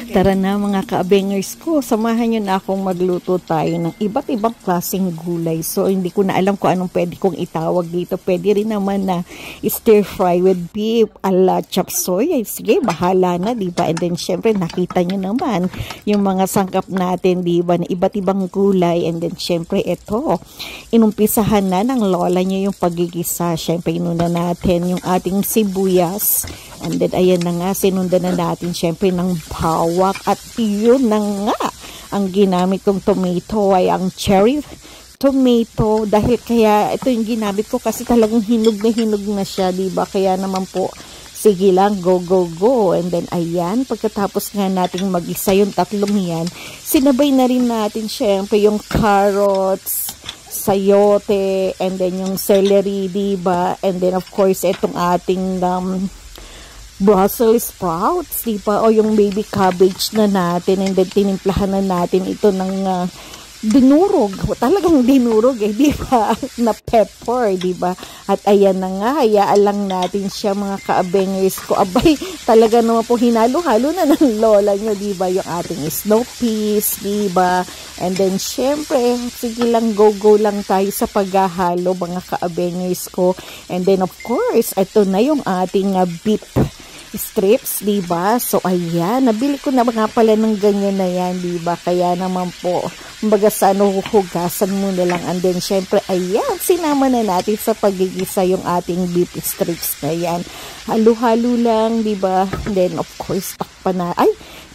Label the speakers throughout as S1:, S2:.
S1: Tara na mga ka-abengers ko, samahan nyo na akong magluto tayo ng iba't ibang klaseng gulay. So hindi ko na alam kung anong pwede kong itawag dito. Pwede rin naman na stir fry with beef ala chop suey. Ay, sige, bahala na, diba? And then syempre nakita nyo naman yung mga sangkap natin, diba, na iba't ibang gulay. And then syempre ito, inumpisahan na ng lola nyo yung pagigisa. Syempre inuna natin yung ating sibuyas. And then, ayan na nga, sinundan na natin syempre ng bawak. At yun na nga, ang ginamit kong tomato ay ang cherry tomato. Dahil kaya, ito yung ginamit ko kasi talagang hinog na siya, diba? Kaya naman po, sige lang, go, go, go. And then, ayan, pagkatapos nga nating mag-isa yung tatlong yan, sinabay na rin natin syempre yung carrots, sayote, and then yung celery, diba? And then, of course, itong ating Brussels sprouts, diba? O yung baby cabbage na natin, and then tinimplahan na natin ito ng dinurog. Talagang dinurog diba? Na pepper, diba? At ayan na nga, hayaan lang natin siya mga ka-abengers ko. Abay, talaga naman po hinalo-halo na ng lola nyo, diba? Yung ating snow peas, diba? And then, syempre, sige lang, go-go lang tayo sa paghahalo mga ka-abengers ko. And then, of course, ito na yung ating beef strips, diba? So, ayan, nabili ko na nga pala ng ganyan na yan, diba? Kaya naman po, kumbaga sa hugasan mo na lang. And then, syempre, ayan, sinama na natin sa pagigisa yung ating beef strips na yan. Halo-halo lang, diba? And then, of course, takpan na. Ay,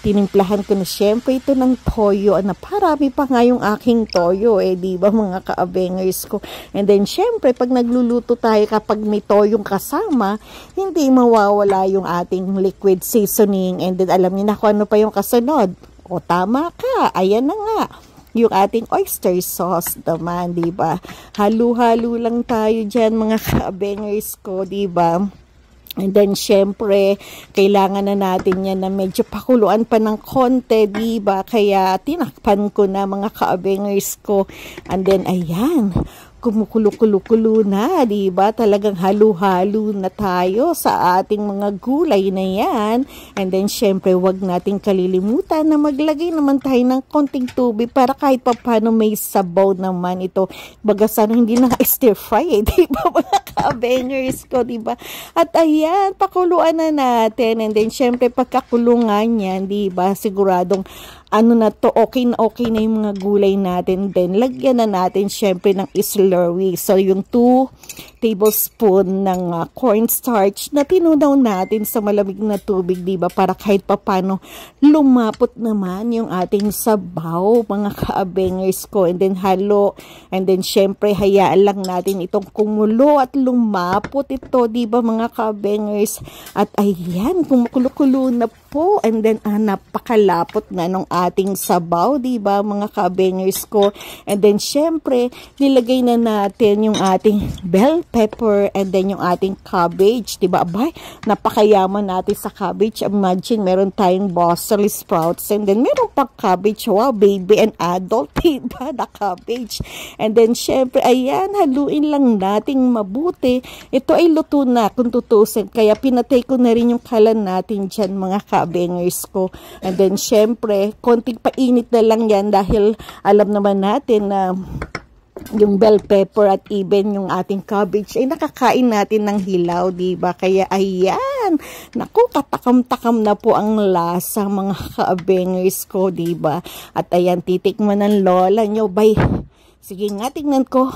S1: tinimplahan ko na syempre ito ng toyo. Naparami pa nga yung aking toyo diba mga ka-abengers ko. And then syempre pag nagluluto tayo kapag may toyong kasama, hindi mawawala yung ating liquid seasoning. And then alam niyo na kung ano pa yung kasunod. O tama ka, ayan na nga. Yung ating oyster sauce naman, diba? Halo-halo lang tayo dyan mga ka-abengers ko, diba? And then, syempre, kailangan na natin yan na medyo pakuluan pa ng konti, diba? Kaya, tinakpan ko na mga ka-abengers ko. And then, ayan, kumukulo-kulo-kulo na, diba? Talagang halo-halo na tayo sa ating mga gulay na yan. And then, syempre, wag nating kalilimutan na maglagay naman tayo ng konting tubig para kahit pa paano may sabaw naman ito. Baga sana hindi na stir fry diba mga ka-abengers ko, diba? At ayan, pakuluan na natin. And then, syempre, pagkakulungan yan, diba? Siguradong ano na to, okay na yung mga gulay natin. Then, lagyan na natin syempre ng slurry. So, yung 2 tablespoon ng cornstarch na tinunaw natin sa malamig na tubig, diba? Para kahit papano lumapot naman yung ating sabaw, mga ka-abengers ko. And then, halo. And then, syempre, hayaan lang natin itong kumulo at lumapot ito, diba, mga ka-abengers? At ayan, kumukulo-kulo na po. And then, napakalapot na nung ating sabaw, diba, mga ka-abengers ko. And then, syempre, nilagay na natin yung ating bell pepper and then yung ating cabbage, diba? Abay, napakayaman natin sa cabbage. Imagine, meron tayong Brussels sprouts and then meron pa cabbage. Wow, baby and adult, diba? Na cabbage. And then, syempre, ayan, haluin lang nating mabuti. Ito ay luto na, kung tutusin. Kaya, pinatay ko na rin yung kalan natin dyan, mga ka-abengers ko. And then, syempre, konting painit na lang yan dahil alam naman natin na yung bell pepper at even yung ating cabbage ay nakakain natin ng hilaw, diba? Kaya ayan, naku, katakam-takam na po ang lasa mga ka-abengers ko, diba? At ayan, titikman ng lola nyo, sige nga, tingnan ko.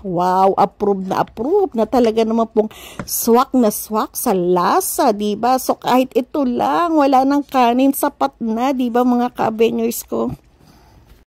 S1: Wow, approve na talaga naman pong swak na swak sa lasa, diba? So kahit ito lang, wala nang kanin, sapat na, diba mga ka-abengers ko?